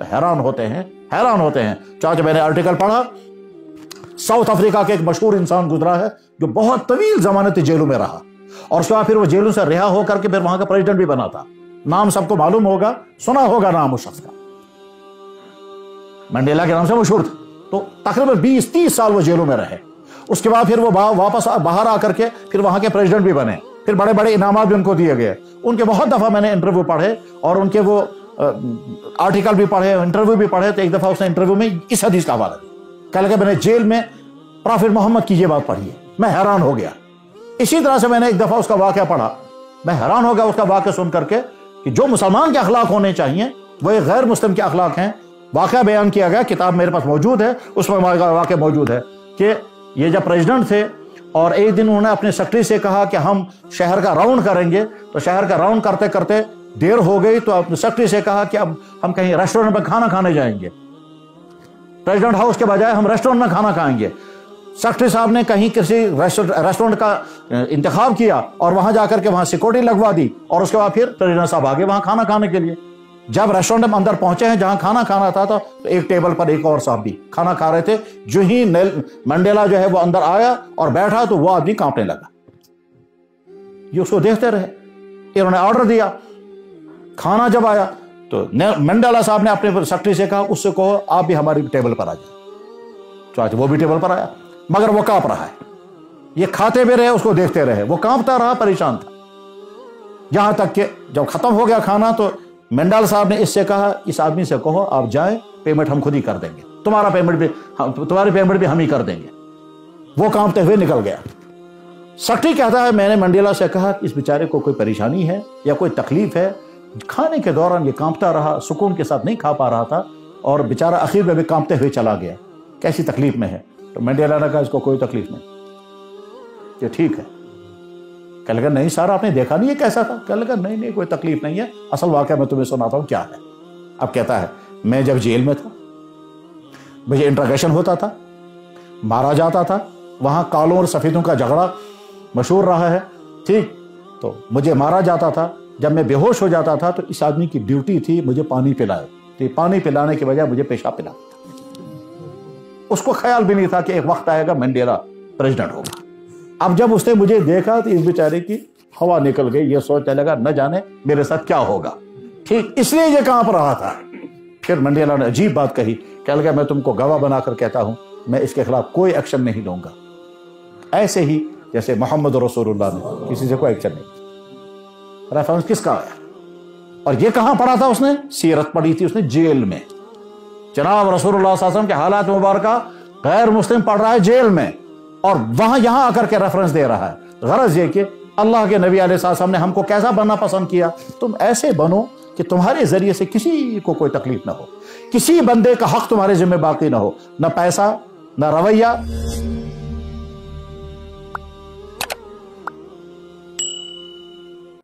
तो हैरान होते हैं। चाचा मैंने आर्टिकल पढ़ा, साउथ अफ्रीका के एक मशहूर इंसान गुजरा है जो बहुत तवील जमानती जेलों में रहा और उसके बाद फिर वो जेलों से रिहा होकर के फिर वहां का प्रेसिडेंट भी बना था। नाम सबको मालूम होगा, सुना होगा नाम उस शख्स का, मंडेला के नाम से मशहूर था। तो तकरीबन 20-30 साल वो जेलों में रहे। उसके बाद फिर वो वापस बाहर आकर के फिर वहां के प्रेसिडेंट भी बने, फिर बड़े बड़े इनामात भी उनको दिए गए। उनके बहुत दफा मैंने इंटरव्यू पढ़े और उनके वो आर्टिकल भी पढ़े, इंटरव्यू भी पढ़े। तो एक दफा उसने इंटरव्यू में इस हदीस का हवाला दिया, कह लगा मैंने जेल में प्रॉफिट मोहम्मद की ये बात पढ़ी है, मैं हैरान हो गया। इसी तरह से मैंने एक दफा उसका वाकया पढ़ा, मैं हैरान हो गया उसका वाकया सुन करके कि जो मुसलमान के अखलाक होने चाहिए वो एक गैर मुस्लिम के अखलाक हैं। वाकया बयान किया गया, किताब मेरे पास मौजूद है, उसमें वाकया मौजूद है कि ये जब प्रेसिडेंट थे और एक दिन उन्होंने अपने सेक्रेटरी से कहा कि हम शहर का राउंड करेंगे, तो शहर का राउंड करते करते देर हो गई तो अपने सेक्रेटरी से कहा कि अब हम कहीं रेस्टोरेंट में खाना खाने जाएंगे, प्रेसिडेंट हाउस के बजाय हम रेस्टोरेंट में खाना खाएंगे। सेक्रेटरी साहब ने कहीं किसी रेस्टोरेंट का इंतखाब किया और वहां जाकर के वहां सिक्योरिटी लगवा दी और उसके बाद फिर प्रेसिडेंट साहब आगे वहां खाना खाने के लिए। जब रेस्टोरेंट में अंदर पहुंचे हैं जहां खाना खाना था तो एक टेबल पर एक और साहब भी खाना खा रहे थे। जो ही मंडेला जो है वो अंदर आया और बैठा तो वो आदमी कांपने लगा। ये उसको देखते रहे, इन्होंने ऑर्डर दिया। खाना जब आया तो मंडेला साहब ने अपने सेक्रेटरी से कहा उससे कहो आप भी हमारी टेबल पर आ जाए। चाचा वो भी टेबल पर आया मगर वो कांप रहा है। ये खाते भी रहे, उसको देखते रहे, वो कांपता रहा, परेशान था। यहां तक कि जब खत्म हो गया खाना तो मंडेला साहब ने इससे कहा इस आदमी से कहो आप जाएं, पेमेंट हम खुद ही कर देंगे, तुम्हारी पेमेंट भी हम ही कर देंगे। वो कांपते हुए निकल गया। सेक्रेटरी कहता है मैंने मंडेला से कहा इस बेचारे को कोई परेशानी है या कोई तकलीफ है। खाने के दौरान ये कांपता रहा, सुकून के साथ नहीं खा पा रहा था और बेचारा आखिर में भी कांपते हुए चला गया, कैसी तकलीफ में है। तो मंडेला ने कहा इसको कोई तकलीफ नहीं, ये ठीक है। कह लगा नहीं सर आपने देखा नहीं है कैसा था। कह लगा नहीं कोई तकलीफ नहीं है, असल वाकया मैं तुम्हें सुनाता हूं क्या है। अब कहता है मैं जब जेल में था मुझे इंट्रोगेशन होता था, मारा जाता था, वहां कालों और सफेदों का झगड़ा मशहूर रहा है, ठीक। तो मुझे मारा जाता था, जब मैं बेहोश हो जाता था तो इस आदमी की ड्यूटी थी मुझे पानी पिलाए, तो पानी पिलाने के बजाय मुझे पेशाब पिला। उसको ख्याल भी नहीं था कि एक वक्त आएगा मंडेला प्रेसिडेंट होगा। अब जब उसने मुझे देखा तो इस बेचारे की हवा निकल गई, ये सोचने लगा न जाने मेरे साथ क्या होगा, ठीक, इसलिए ये कांप रहा था। फिर मंडेला ने अजीब बात कही, कह लगा मैं तुमको गवाह बनाकर कहता हूं मैं इसके खिलाफ कोई एक्शन नहीं लूंगा, ऐसे ही जैसे मोहम्मद रसूलुल्लाह ने किसी से कोई एक्शन नहीं। रेफरेंस किसका आया और ये कहां पढ़ा था उसने? सीरत पढ़ी थी उसने जेल में। जनाब रसूलुल्लाह सल्लल्लाहु अलैहि वसल्लम के हालात मुबारका गैर मुस्लिम पढ़ रहा है जेल में और वहां यहां आकर के रेफरेंस दे रहा है। गरज ये कि अल्लाह के नबी अलैहिस्सलाम ने हमको कैसा बनना पसंद किया, तुम ऐसे बनो कि तुम्हारे जरिए से किसी को कोई तकलीफ ना हो, किसी बंदे का हक तुम्हारे जिम्मे बाकी ना हो, ना पैसा, ना रवैया,